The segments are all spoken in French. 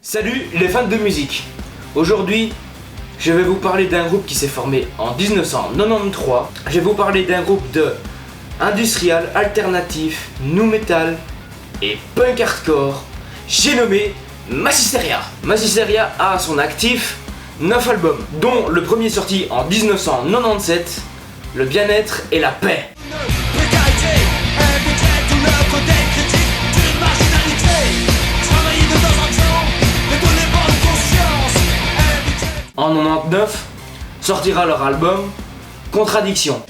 Salut les fans de musique. Aujourd'hui, je vais vous parler d'un groupe qui s'est formé en 1993. Je vais vous parler d'un groupe de industrial, alternatif, nu metal et punk hardcore. J'ai nommé Massisteria. Massisteria a à son actif 9 albums, dont le premier sorti en 1997, Le bien-être et la paix. En 99, sortira leur album Contradiction.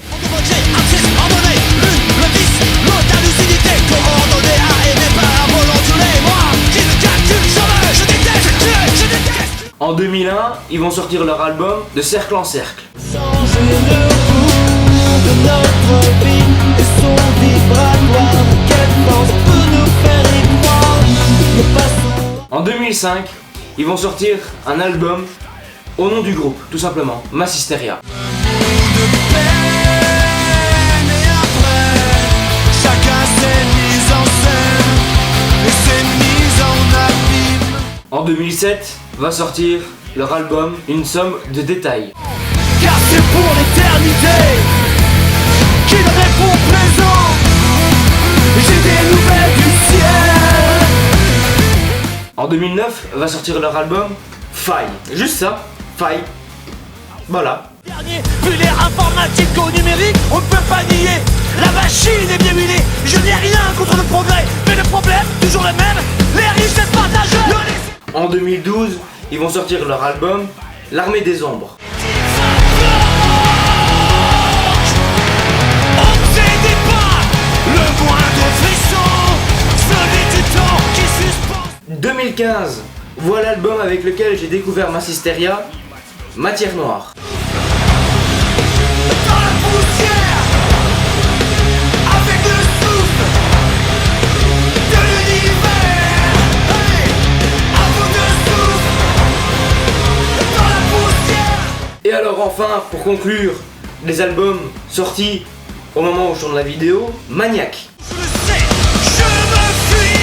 En 2001, ils vont sortir leur album De cercle en cercle. En 2005, ils vont sortir un album au nom du groupe, tout simplement, Massisteria. En 2007, va sortir leur album Une somme de détails. Car c'est pour l'éternité qu'il répond présent. J'ai des nouvelles du ciel. En 2009, va sortir leur album Faille. Juste ça, Faille. Voilà. Dernier, vu l'ère informatique au numérique, on ne peut pas nier. La machine est bien huilée. Je n'ai rien contre le progrès, mais le problème, toujours le même, les richesses partagées. En 2012, ils vont sortir leur album L'Armée des Ombres. Obsédez pas le moindre frisson, celui du temps qui suspend. 2015, voilà l'album avec lequel j'ai découvert Massisteria, Matière Noire. Dans la poussière, avec le souffle de l'univers. Hey, à bout de souffle, dans la poussière. Et alors enfin, pour conclure, les albums sortis au moment où je tourne la vidéo, Maniac. Je le sais, je me fuis.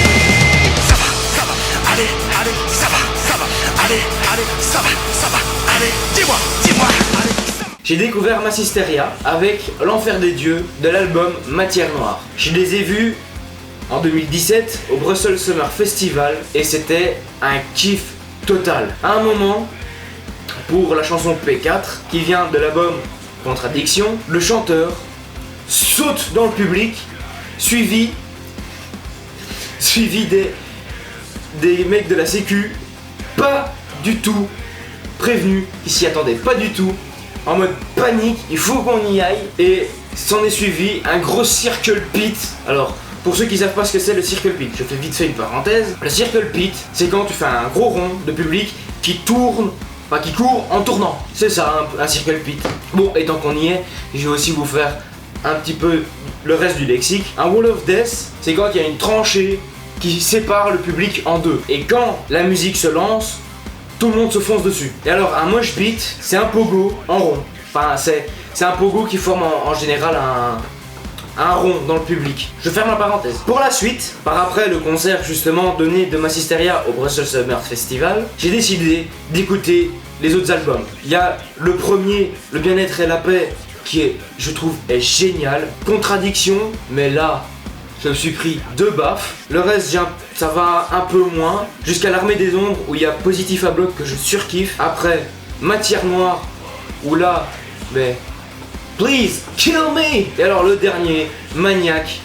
Ça va, allez, ça va, allez, ça va, allez, dis-moi, allez. J'ai découvert Massisteria avec L'Enfer des Dieux de l'album Matière Noire. Je les ai vus en 2017 au Brussels Summer Festival et c'était un kiff total. À un moment, pour la chanson P4 qui vient de l'album Contradiction, le chanteur saute dans le public suivi des mecs de la sécu, pas du tout prévenus, qui s'y attendaient pas du tout, en mode panique, il faut qu'on y aille, et s'en est suivi un gros circle pit. Alors, pour ceux qui savent pas ce que c'est le circle pit, je fais vite fait une parenthèse. Le circle pit, c'est quand tu fais un gros rond de public qui tourne, enfin qui court en tournant. C'est ça, un circle pit. Bon, et tant qu'on y est, je vais aussi vous faire un petit peu le reste du lexique. Un wall of death, c'est quand il y a une tranchée qui sépare le public en deux. Et quand la musique se lance, tout le monde se fonce dessus. Et alors un mosh pit, c'est un pogo en rond. Enfin c'est un pogo qui forme en général un rond dans le public. Je ferme la parenthèse. Pour la suite, par après le concert justement donné de Massisteria au Brussels Summer Festival, j'ai décidé d'écouter les autres albums. Il y a le premier, Le bien-être et la paix, qui est, je trouve, est génial. Contradiction, mais là, je me suis pris 2 baffes. Le reste, ça va un peu moins. Jusqu'à l'Armée des Ombres, où il y a Positif à bloc que je surkiffe. Après, Matière Noire, où là, mais please, kill me. Et alors le dernier, Maniac,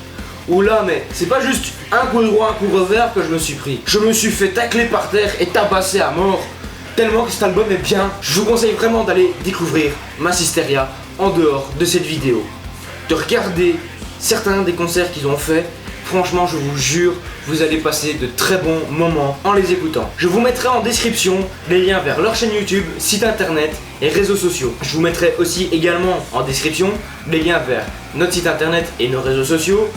où là, mais c'est pas juste un coup de droit, un coup de revers que je me suis pris. Je me suis fait tacler par terre et tabasser à mort. Tellement que cet album est bien. Je vous conseille vraiment d'aller découvrir Massisteria en dehors de cette vidéo. De regarder certains des concerts qu'ils ont fait. Franchement, je vous jure, vous allez passer de très bons moments en les écoutant. Je vous mettrai en description les liens vers leur chaîne YouTube, site internet et réseaux sociaux. Je vous mettrai aussi également en description les liens vers notre site internet et nos réseaux sociaux.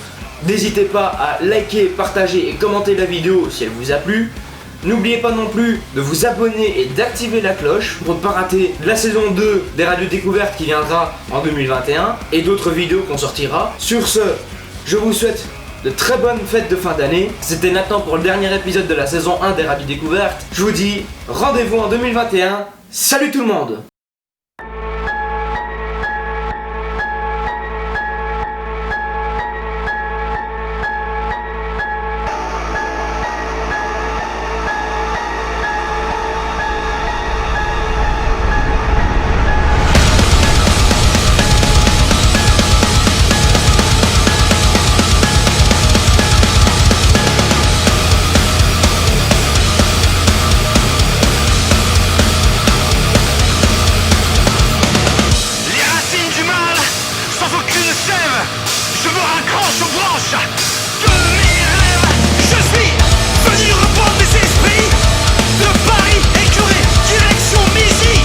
N'hésitez pas à liker, partager et commenter la vidéo si elle vous a plu. N'oubliez pas non plus de vous abonner et d'activer la cloche pour ne pas rater la saison 2 des radios découvertes qui viendra en 2021 et d'autres vidéos qu'on sortira. Sur ce, je vous souhaite de très bonnes fêtes de fin d'année. C'était Nathan pour le dernier épisode de la saison 1 des Rabbits Découvertes. Je vous dis rendez-vous en 2021. Salut tout le monde! Je me raccroche aux branches de mes rêves. Je suis venu reprendre mes esprits de Paris écuré, direction Mizy.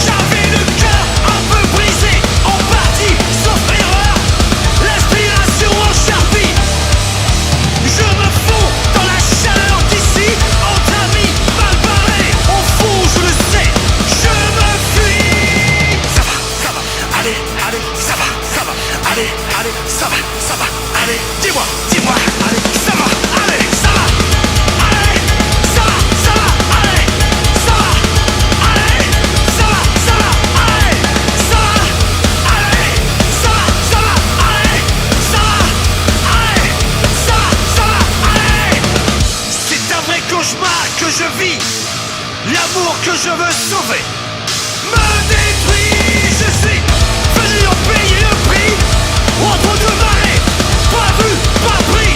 J'avais le cœur un peu brisé, en partie, sauf erreur, l'inspiration en charpie. Je me fous dans la chaleur d'ici, entre amis, mal barrés, au fond je le sais, je me fuis. Ça va, allez, allez, ça va, allez, allez, ça va, allez, dis-moi, allez, ça va, allez, ça va, allez, ça va, allez, ça va, allez, ça va, allez, ça va, allez, ça va, allez, ça va, allez, ça va, allez. C'est un vrai cauchemar que je vis, l'amour que je veux sauver me détruit, je suis venu en payer le prix. Entre deux marées, pas vu, pas pris.